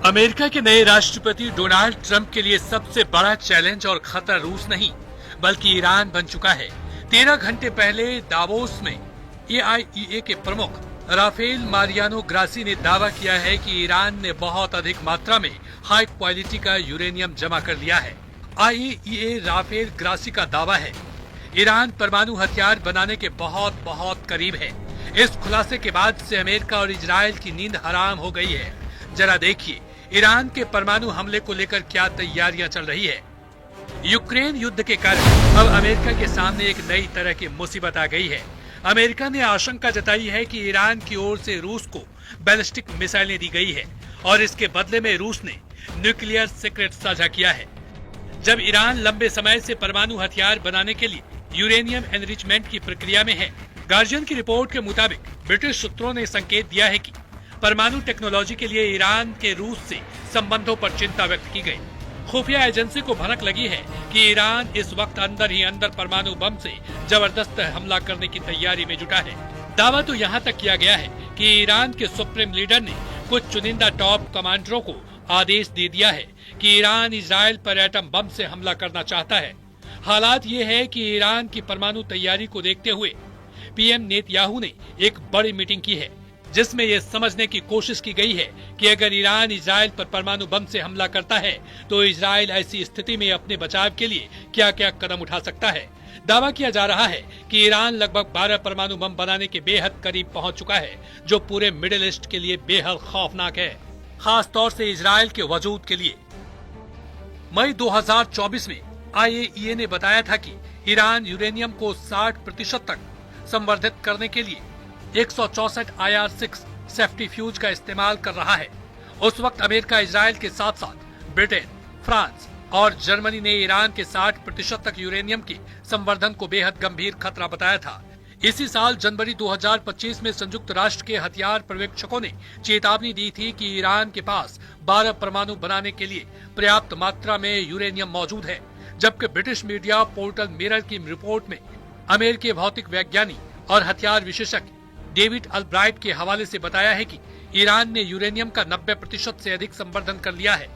America के नए राष्ट्रपति डोनाल्ड ट्रंप के लिए सबसे बड़ा चैलेंज और खतरा रूस नहीं बल्कि ईरान बन चुका है। 13 घंटे पहले दावोस में AIEA के प्रमुख राफेल मारियानो ग्रासी ने दावा किया है कि ईरान ने बहुत अधिक मात्रा में हाई क्वालिटी का यूरेनियम जमा कर लिया है। IAEA राफेल ग्रासी का दावा है ईरान परमाणु हथियार बनाने के बहुत बहुत करीब है। इस खुलासे के बाद से अमेरिका और इजराइल की नींद हराम हो गई है। जरा देखिए ईरान के परमाणु हमले को लेकर क्या तैयारियां चल रही है। यूक्रेन युद्ध के कारण अब अमेरिका के सामने एक नई तरह की मुसीबत आ गई है। अमेरिका ने आशंका जताई है कि ईरान की ओर से रूस को बैलिस्टिक मिसाइलें दी गई है और इसके बदले में रूस ने न्यूक्लियर सीक्रेट साझा किया है। जब ईरान लंबे समय से परमाणु हथियार बनाने के लिए यूरेनियम एनरिचमेंट की प्रक्रिया में है। गार्जियन की रिपोर्ट के मुताबिक ब्रिटिश सूत्रों ने संकेत दिया है कि परमाणु टेक्नोलॉजी के लिए ईरान के रूस से संबंधों पर चिंता व्यक्त की गई। खुफिया एजेंसी को भनक लगी है कि ईरान इस वक्त अंदर ही अंदर परमाणु बम से जबरदस्त हमला करने की तैयारी में जुटा है। दावा तो यहाँ तक किया गया है कि ईरान के सुप्रीम लीडर ने कुछ चुनिंदा टॉप कमांडरों को आदेश दे दिया है कि ईरान इजराइल पर एटम बम से हमला करना चाहता है। हालात ये है कि ईरान की परमाणु तैयारी को देखते हुए PM नेतन्याहू ने एक बड़ी मीटिंग की है जिसमें यह समझने की कोशिश की गई है कि अगर ईरान इजराइल पर परमाणु बम से हमला करता है तो इजराइल ऐसी स्थिति में अपने बचाव के लिए क्या क्या कदम उठा सकता है। दावा किया जा रहा है कि ईरान लगभग 12 परमाणु बम बनाने के बेहद करीब पहुंच चुका है, जो पूरे मिडिल ईस्ट के लिए बेहद खौफनाक है, खास तौर से इजराइल के वजूद के लिए। मई 2024 में IAEA ने बताया था कि ईरान यूरेनियम को 60% तक संवर्धित करने के लिए 164 IR-6 सेफ्टी फ्यूज का इस्तेमाल कर रहा है। उस वक्त अमेरिका इजराइल के साथ साथ ब्रिटेन, फ्रांस और जर्मनी ने ईरान के 60% तक यूरेनियम के संवर्धन को बेहद गंभीर खतरा बताया था। इसी साल जनवरी 2025 में संयुक्त राष्ट्र के हथियार पर्यवेक्षकों ने चेतावनी दी थी कि ईरान के पास 12 परमाणु बनाने के लिए पर्याप्त मात्रा में यूरेनियम मौजूद है, जबकि ब्रिटिश मीडिया पोर्टल मिरर की रिपोर्ट में अमेरिकी भौतिक वैज्ञानिक और हथियार विशेषज्ञ डेविड अल्ब्राइट के हवाले से बताया है कि ईरान ने यूरेनियम का 90% से अधिक संवर्धन कर लिया है।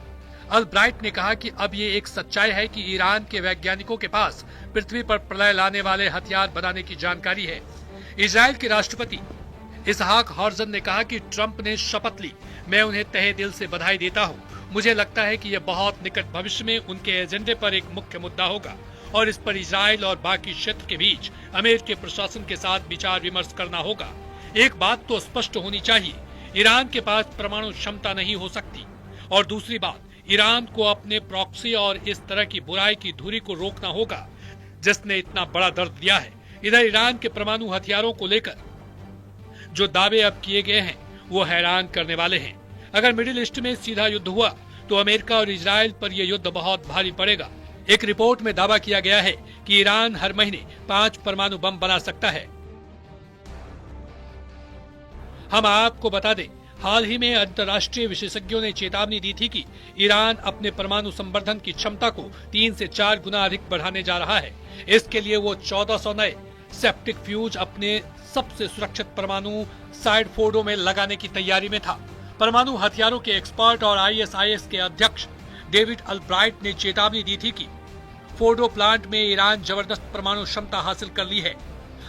अल्ब्राइट ने कहा कि अब ये एक सच्चाई है कि ईरान के वैज्ञानिकों के पास पृथ्वी पर प्रलय लाने वाले हथियार बनाने की जानकारी है। इजराइल के राष्ट्रपति इसहाक हर्जन ने कहा कि ट्रंप ने शपथ ली, मैं उन्हें तहे दिल से बधाई देता हूँ। मुझे लगता है कि यह बहुत निकट भविष्य में उनके एजेंडे पर एक मुख्य मुद्दा होगा और इस पर इजराइल और बाकी क्षेत्र के बीच अमेरिकी प्रशासन के साथ विचार विमर्श करना होगा। एक बात तो स्पष्ट होनी चाहिए, ईरान के पास परमाणु क्षमता नहीं हो सकती, और दूसरी बात, ईरान को अपने प्रॉक्सी और इस तरह की बुराई की धुरी को रोकना होगा जिसने इतना बड़ा दर्द दिया है। इधर ईरान के परमाणु हथियारों को लेकर जो दावे अब किए गए हैं वो हैरान करने वाले हैं। अगर मिडिल ईस्ट में सीधा युद्ध हुआ तो अमेरिका और इजराइल पर यह युद्ध बहुत भारी पड़ेगा। एक रिपोर्ट में दावा किया गया है कि ईरान हर महीने 5 परमाणु बम बना सकता है। हम आपको बता दें, हाल ही में अंतर्राष्ट्रीय विशेषज्ञों ने चेतावनी दी थी कि ईरान अपने परमाणु संवर्धन की क्षमता को 3 से 4 गुना अधिक बढ़ाने जा रहा है। इसके लिए वो 1400 नए सेप्टिक फ्यूज अपने सबसे सुरक्षित परमाणु साइड फोर्डो में लगाने की तैयारी में था। परमाणु हथियारों के एक्सपर्ट और ISIS के अध्यक्ष डेविड अल्ब्राइट ने चेतावनी दी थी कि फोर्डो प्लांट में ईरान जबरदस्त परमाणु क्षमता हासिल कर ली है।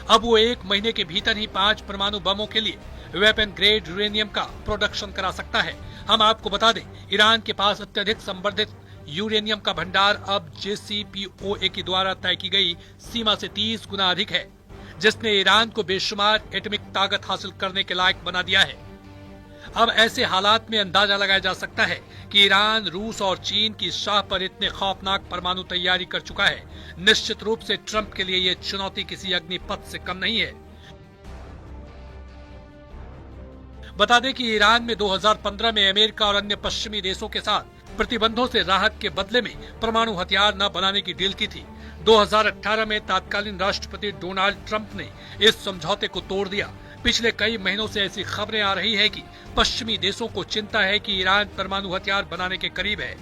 अब वो 1 महीने के भीतर ही 5 परमाणु बमों के लिए वेपन ग्रेड यूरेनियम का प्रोडक्शन करा सकता है। हम आपको बता दें, ईरान के पास अत्यधिक संवर्धित यूरेनियम का भंडार अब JCPOA के द्वारा तय की गई सीमा से 30 गुना अधिक है, जिसने ईरान को बेशुमार एटॉमिक ताकत हासिल करने के लायक बना दिया है। अब ऐसे हालात में अंदाजा लगाया जा सकता है कि ईरान रूस और चीन की शाह पर इतने खौफनाक परमाणु तैयारी कर चुका है। निश्चित रूप से ट्रंप के लिए ये चुनौती किसी अग्निपथ से कम नहीं है। बता दें कि ईरान में 2015 में अमेरिका और अन्य पश्चिमी देशों के साथ प्रतिबंधों से राहत के बदले में परमाणु हथियार न बनाने की डील की थी। 2018 में तत्कालीन राष्ट्रपति डोनाल्ड ट्रंप ने इस समझौते को तोड़ दिया। पिछले कई महीनों से ऐसी खबरें आ रही है कि पश्चिमी देशों को चिंता है कि ईरान परमाणु हथियार बनाने के करीब है।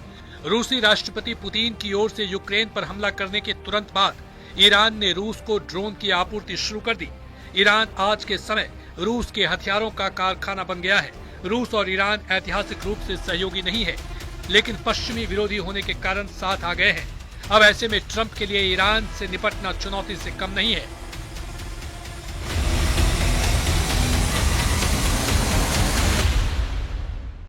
रूसी राष्ट्रपति पुतिन की ओर से यूक्रेन पर हमला करने के तुरंत बाद ईरान ने रूस को ड्रोन की आपूर्ति शुरू कर दी। ईरान आज के समय रूस के हथियारों का कारखाना बन गया है। रूस और ईरान ऐतिहासिक रूप से सहयोगी नहीं है, लेकिन पश्चिमी विरोधी होने के कारण साथ आ गए हैं। अब ऐसे में ट्रंप के लिए ईरान से निपटना चुनौती से कम नहीं है।